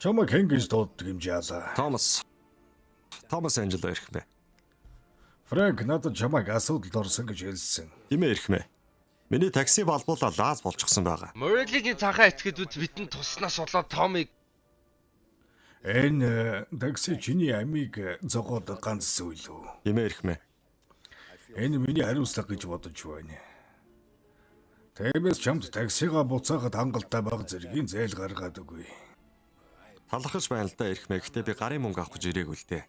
Чамайг хэн гэж дууддаг юм жаалаа. Томас Анжело ирэх мэ. Фрэнк надад чамайг асуудалд орсон гэж хэлсэн. Химээ ирэх мэ. Миний такси балбуулаа лаз болчихсон байгаа. Морелигийн цанхаа этгээдүүд бидэнд туснаас болоод Томыг Энэ такси чиний амийг зогоод ганц зүйл үү? Химээ ирэх мэ. Энэ миний хариуцлага гэж бодож байна. Тиймээс чамд таксига буцаахад хангалттай баг зэргийн зээл гаргаад өгье. Талархаж байна л да ирэх мэ. Гэтэ би гарын мөнгө авах гэж ирээгүй л дээ.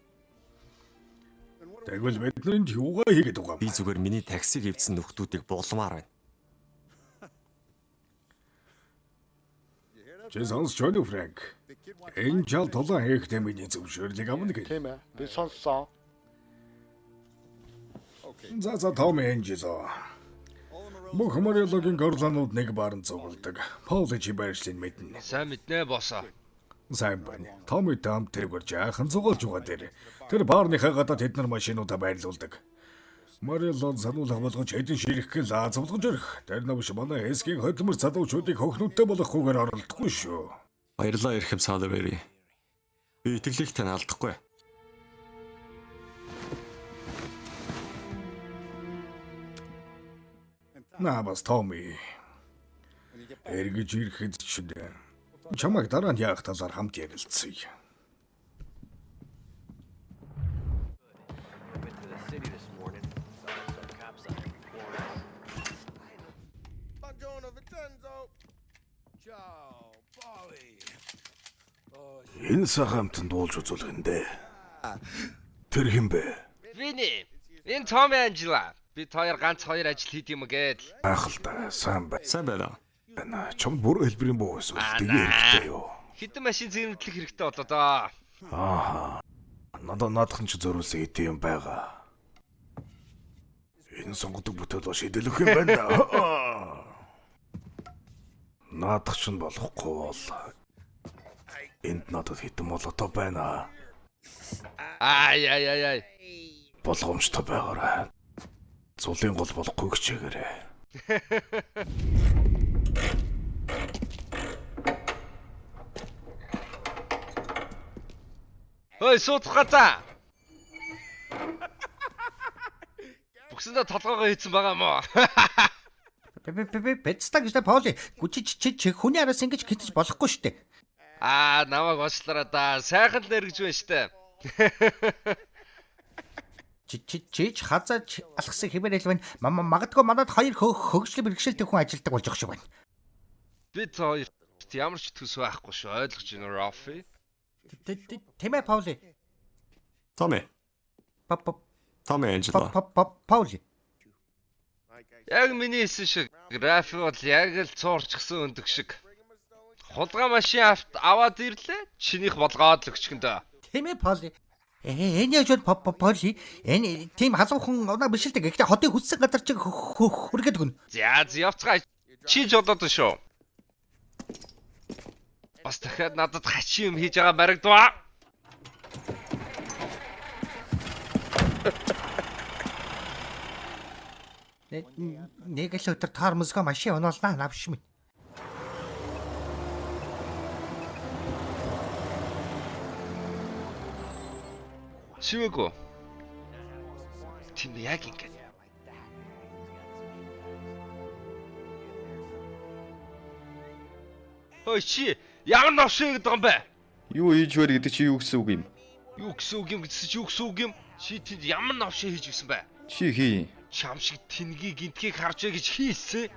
Тэгвэл биднэрт юугаа хийгээд байгаа юм? Би зүгээр миний таксиг эвдсэн нөхдүүдийг булмаар байна. Чи сонсч байна уу, Фрэнк? Энэ жал тулаан хийхдээ миний зөвшөөрлийг авна гэж. Тийм ээ. Би сонссон. За Том Энжело. Бүх Морелогийн горлонууд нэг баран цугладаг. Паули чи байршлын мэднэ. сайн мэднэ босоо. Сайн байна. Томи там тэргээр жаахан цугалж байгаа дээр. Тэр баарныхаа гадаад тэд нар машинуудаа байрлуулдаг. Морелон сануулга болгож хэдэн ширэхгэл лааз болгож өрөх. Тэр навш манай эсгийн хөдөлмөр залуучуудыг хохнуудтай болохгүйгээр оролдохгүй шүү. Баярлалаа ирэхэм Салвери. Би итгэлийг тань алдахгүй. Наабас Томи. Эргэж ирэхэд чинь чамайг дараа нь яах талаар хамт ярилцъя. Энэ сахамтанд уулж үзүүлэх нь дээ. Тэр хэм бэ? Вини. Энэ Том Анжела. Бид хоёр ганц хоёр ажил хийд юм гээд. Ах л да, сайн байна. Сайн байна. Чам бүр хэлбэрийн буу эсвэл тэгээ хэрэгтэй юу? Хэдэн машин зэрэмтлэх хэрэгтэй болоо доо. Наадхан ч зөрүүлсэн хэдий юм байгаа. Энэ сонгодог бүтээл ба шийдэлөх юм байна да. Наадах ч болохгүй бол энд надад хитэн молото байна. Ай. Болгоомжтой байгаарай. Зулын гол болохгүй хичээгээрэй. Ой, суудах газаа. Бүгсэндээ толгоогоо хийцэн байгаа мó. Бэцтаг гэж Паули. Чи хүний араас ингэж хитэж болохгүй шүү дээ. Намайг очлоороо да. Сайхан л нэргэж байна штэ. Чи хазааж алхсан хэмээр хэлвэн магадгүй манад хоёр хөгжлөм бэрхшээлтэй хүн ажилдаг болж байгаа шүү байна. Бид хоёр ямар ч төс байхгүй шүү. Ойлгож байна уу, Рафи? Тийм ээ Паули. Томи Анжело. Паули. Яг миний хэлсэн шиг Рафи бол яг л цуурчгсан өндөг шиг. Хулгай машин аваад ирлээ. Чинийх болгоод л өчгөндөө. Тийм ээ Паули. Энэ яаж Паули? Энэ тийм халуухан оноо биш л дээ. Гэхдээ хотын хүссэн газар чиг хүргээд өгнө. За явцгаа. Чи ч болоод шүү. Бас дахиад надад хачин юм хийж байгаа барагдваа. Нэг л өдөр тормозгоо машин унаалнаа навш минь. Шивээгөө. Тийм яг ингэ. Ой чи ямар новшиг гэдэг юм бэ? Юу хийж вэ гэдэг чи юу гэсэн үг юм? Юу гэсэн үг юм гэсэн чи юу гэсэн үг юм? Чи тэнд ямар новшиг хийж гисэн бэ? Чи хий. Чам шиг тэнгийг гинтгийг харж вэ гэж хийсэн.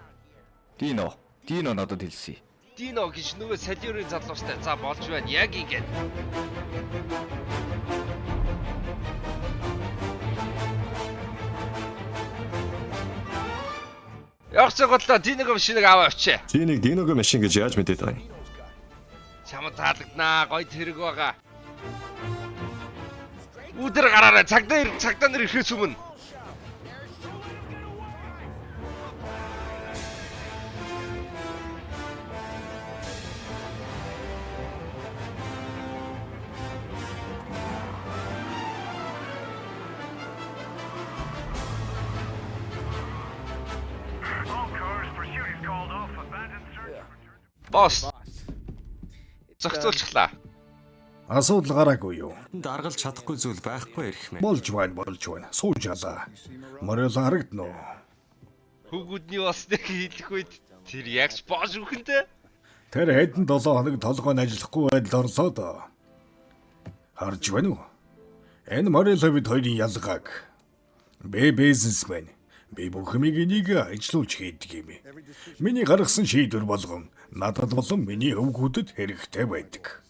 Дино надад хэлсэн. Дино гэж нөгөө салиурын залуустай. За болж байна. Яг ингэ. Явцаг бодлоо Диногийн машиныг аваа очие. Чи нэг Диногийн машин гэж яаж мэдээд байгаа юм? Чамд таалагднаа. Гойд хэрэг байгаа. Өдөр гараарай. Цагдаа нэр ирэхээс өмнө. Босс. Зохицуулчихлаа. Асуудал гараагүй юу? Даргалж чадахгүй зүйл байхгүй ирэх мэ. Болж байна. Сууж ялаа. Морил харагдана уу? Хүүгүүдний болсныг хэлэх үед тэр ягч боож үхэнтэй. Тэр хэдэн 7 хоног толгойн ажиллахгүй байдал орлоо доо. Харж байна уу? Энэ морил бид хоёрын ялгааг. Би бизнесмен. Би бүх юмыг энийг ажиллуулж хийдэг юм. Миний гаргасан шийдвэр болгон надад болон миний өвгүүдэд хэрэгтэй байдаг.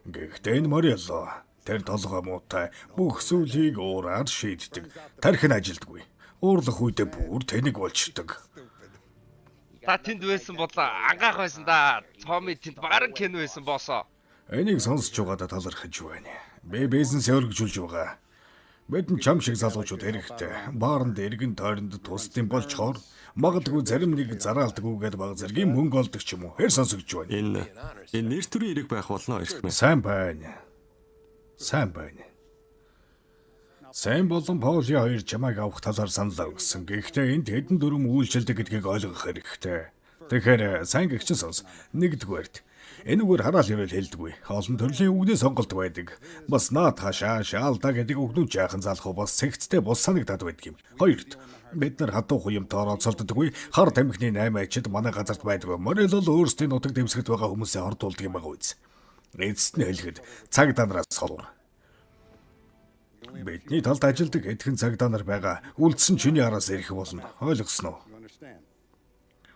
Гэхдээ энэ Морелло тэр толгой муутай бүх зүйлийг уураар шийддэг. Тархин ажилдгүй. Уурлах үедээ бүр тэнэг болчдөг. Та тэнд байсан бодлоо ангаах байсан да. Томми тэнд баран кен байсан боосоо. Энийг сонсож байгаадаа талархаж байна. Би бизнесээ өргөжүүлж байгаа. Бидний чам шиг залуучууд хэрэгтэй. Баарнд эргэн тойронд тусдсан болчхоор магадгүй зарим нэг зараалтгүйгээд баг зэргийн мөнгө олдог ч юм уу. Хэр сонсогч байна. Энэ нэр төрийн эрэг байх болно ирэх мэ. Сайн байна. Сайн болон Поли хоёр чамайг авах талаар санал өгсөн. Гэхдээ энд хэдэн дүрм үйлчилдэг гэдгийг ойлгох хэрэгтэй. Тэгэхээр сайн гэгчин сонс. Нэгдүгээрт энэ үгээр хараал ирэл хэлдэггүй. Олон төрлийн үгнээ сонголт байдаг. Бас наад хашаа, шаалдаа гэдэг үгнүүд жаахан залах бас цэгцтэй бус санагдаад байдаг юм. Хоёрт бид нар хатуухан юмтай оролцолддоггүй. Хар тамхины 8 ачид манай газарт байдгүй. Морил бол өөрсдийн нутаг дэвсгэрт байгаа хүмүүсээ хордуулдаг юм байгаа үз. Эцэст нь хэлэхэд цаг данраас солуур. Бидний талд ажилдаг эдхэн цагдаа нар байгаа. Үлдсэн чиний араас ирэх болно. Ойлгосноо?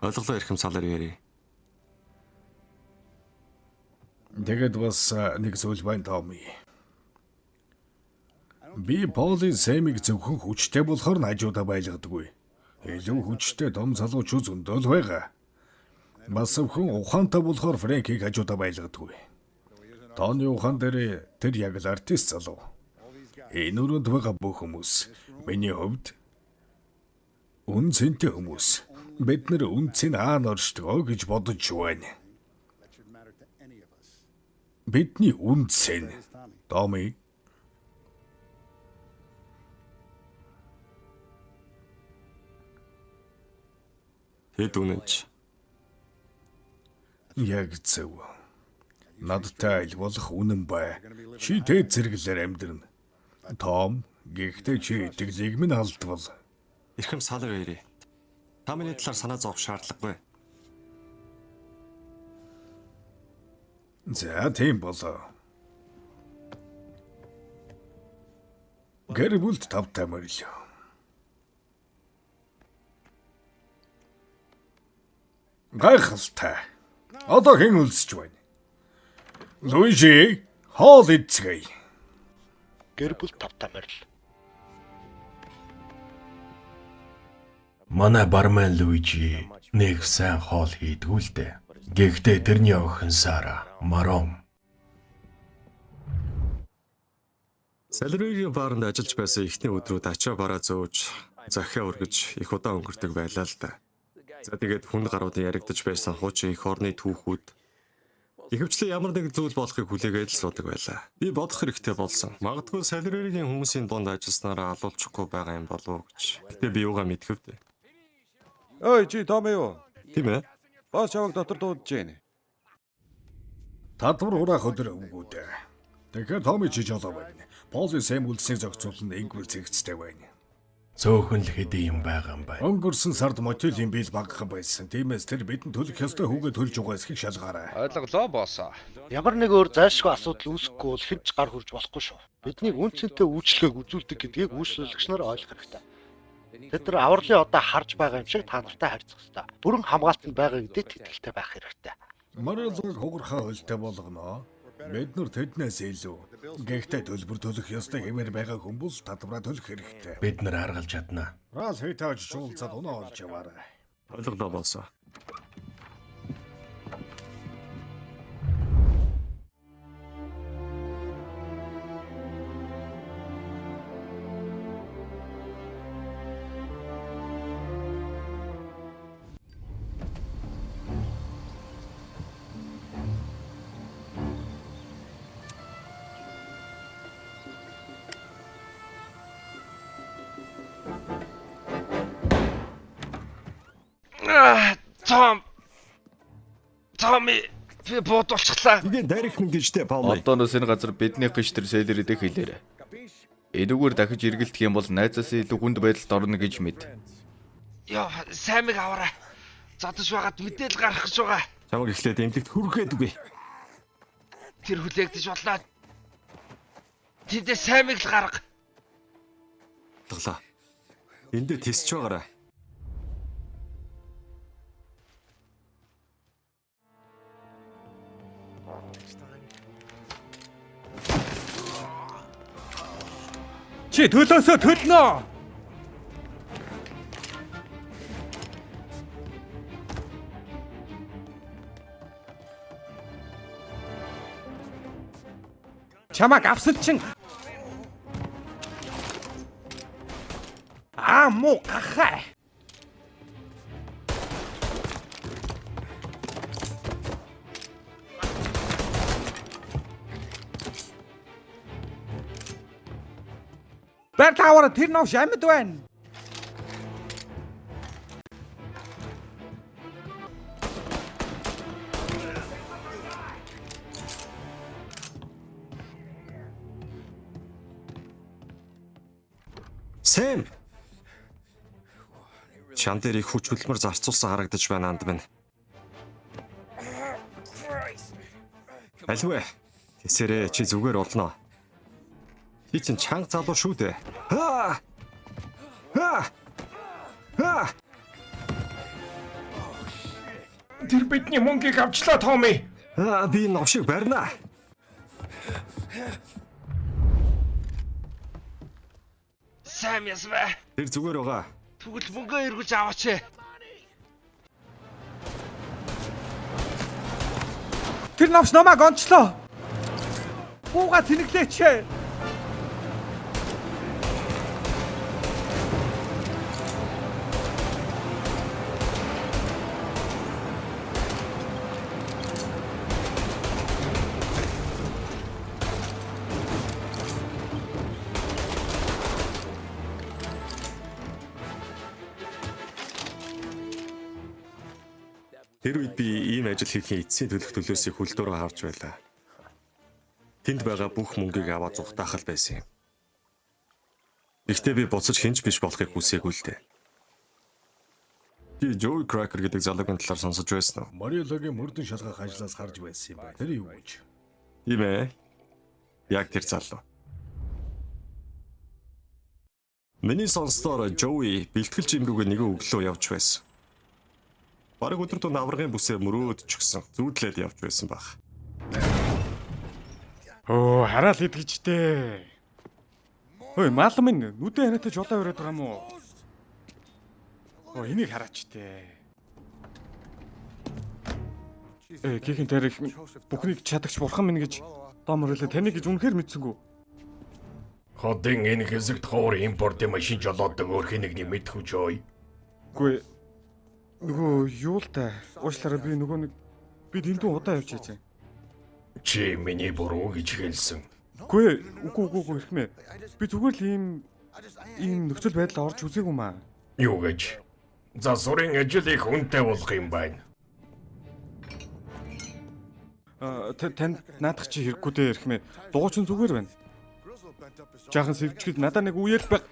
Ойлголоо ирэх юм салаар ярий. Тэгээд бас нэг зүйл байна Томми. Би Поли Сэмиг зөвхөн хүчтэй болохоор хажуудаа байлгадаггүй. Илүү хүчтэй том залуучууд зөндөл байгаа. Бас зөвхөн ухаантай болохоор Фрэнкийг хажуудаа байлгадаггүй. Тооны ухаан дээр тэр яг л артист залуу. Энэ өрөөнд байгаа бүх хүмүүс миний хувьд үнцэнтэй хүмүүс. Бид нэр үнцэн оршдог гэж бодож байна. Бидний үнцэн. Томми. Хэд үнэнч. Яг зөв. Надтай айл болох үнэн бай. Чи тэд зэрэглэр амьдрна. Том, гэхдээ чи итгэлийг минь алдвал. Ирхэм салаар ярий. Та миний талаар санаа зовох шаардлагагүй. За тийм болоо. Гэр бүлд тавтай морил. Гайхалтай. Одоо хэн үлсэж байна? Луижи, хоол идцгээе. Гэр бүл тавтай морил. Манай бармен Луижи нэг сайн хоол хийдгүү л дээ. Гэхдээ тэрний охин Сара, Маром. Салеригийн баарнд ажиллаж байсан эхний өдрүүд ачаа бараа зөөж, захиа өргөж их удаа өнгөрдөг байлаа л да. За тэгээд хүнд гаруудын яригдж байсан хуучин их орны түүхүүд ихэвчлэн ямар нэг зүйл болохыг хүлээгээд л суудаг байлаа. Би бодох хэрэгтэй болсон. Магадгүй салеригийн хүмүүсийн дунд ажилласнараа алуулчихгүй байгаа юм болов уу гэж. Гэтэ би юугаа мэдхэв дээ. Ой, чи Том юу? Тийм ээ. Баас чаваг дотор дуудаж байна. Татвар хураах өдөр өвгүүд. Тэгэхээр Томми чи жолоо байна. Поли Сэм үлдсийг зохицуулна ингүүл цэгцтэй байна. Цөөхөн л хэдий юм байгаа юм байна. Өнгөрсөн сард мотелийн бийл багахан байсан. Тиймээс тэр бидэнд төлөх ёстой хүүгээ төлж байгаа эсхийг шалгаарай. Ойлголоо боосоо. Ямар нэг өөр зайлшгүй асуудал үүсэхгүй бол хэн ч гар хүрж болохгүй шүү. Бидний үнцэнтэй үйлчлэгийг үзүүлдэг гэдгийг үйлчлүүлэгч нар ойлгох хэрэгтэй. Тэд нар авралын одоо харж байгаа юм шиг та нартай харьцах хэрэгтэй. Бүрэн хамгаалтанд байгаа гэдэгт итгэлтэй байх хэрэгтэй. Морилог хугархаа хөлтэй болгоно. Бид нар тэднээс илүү. Гэхдээ төлбөр төлөх ёстой хэмээр байгаа хүмүүс татвараа төлөх хэрэгтэй. Бид нар аргалж чадна. Рал хэтэж жуулцаад унаа олж яваарай. Ойлголоо болсон. Томми Би буудуулчихлаа. Igen дайрах мэн гэжтэй Пауло. Одооноос энэ газар бидний гişтэр Селеридэг хэлээрэй. Энэгээр дахиж эргэлдэх юм бол найзаас илүү хүнд байдалд орно гэж мэд. Йоо, сайн мэг аваарай. Зодож байгаад мэдээл гарах гэж байгаа. Чамайг эхлээд эмнэлэгт хүргээд үгүй. Тэр хүлээгдэж болно. Тэндээ сайн мэг л гарга. Тоглоо. Энд дээр тисч байгаарай. Чи төлөөсөө төлнө. Чамаг авсан чин муу гахаа. Бертавар тэр нов шамд байна. Сэм. Чам дээр их хүч хөдөлмөр зарцуулсан харагдаж байна анд минь. Альвэ. Тэсэрээ чи зүгээр олноо. Чи чинь чанга залуу шүү дээ. Тэр бидний мөнгийг авчлаа Томми. Би новшиг барина. Сайн яс бай. Тэр зүгээр байгаа. Тэгвэл мөнгөө эргүүлж аваач. Тэр навш намайг онцлоо. Бууга тэнэглээч. Тэр үед би ийм ажил хийхин эцсийн төлөх төлөөсөө хөлдөрөө харж байлаа. Тэнд байгаа бүх мөнгийг аваад зүхтаах л байсан юм. Гэхдээ би буцаж хинж биш болохыг хүсээгүй л дээ. Би Joey Cracker гэдэг залуугийн талаар сонсож байсан уу? Мариолагийн мөрдөн шалгах ажлаас харж байсан юм байна. Тэр юу гэж? Тийм ээ. Яг тэр залуу. Миний сонстоор Joey бэлтгэл жимрүүгээ нэгэн өглөө явж байсан. Бараг өдөр тун аврагын бүсээр мөрөөд ч гсэн зүүдлээд явж байсан баг. Хараал идэгчтэй. Ой, маал минь нүдэн ханаатай жолоо өрөөд байгаа юм уу? Энийг хараач тээ. Гихэн дээр бүхнийг чадагч бурхан минь гэж дооморлоо таны гэж үнэхээр мэдсэнгүү. Хотын энэ хэсэгт хоор импортын машин жолоодог өөр хэнийг мэдэх үгүй. Үгүй нөгөө юу л та уучлаарай би нөгөө нэг би дэндүү удаа явж байгаа. Чи миний буруу гэж хэлсэн. Үгүй хэрхмээ. Би зүгээр л ийм нөхцөл байдал орж үзээгүй маа. Юу гэж? Засварын ажил их хүнтэй болох юм байна. Танд наадах чи хэрэггүй дээ хэрхмээ. Дуучин зүгээр байна. Жаахан сэвчгэд надаа нэг үеэл баг.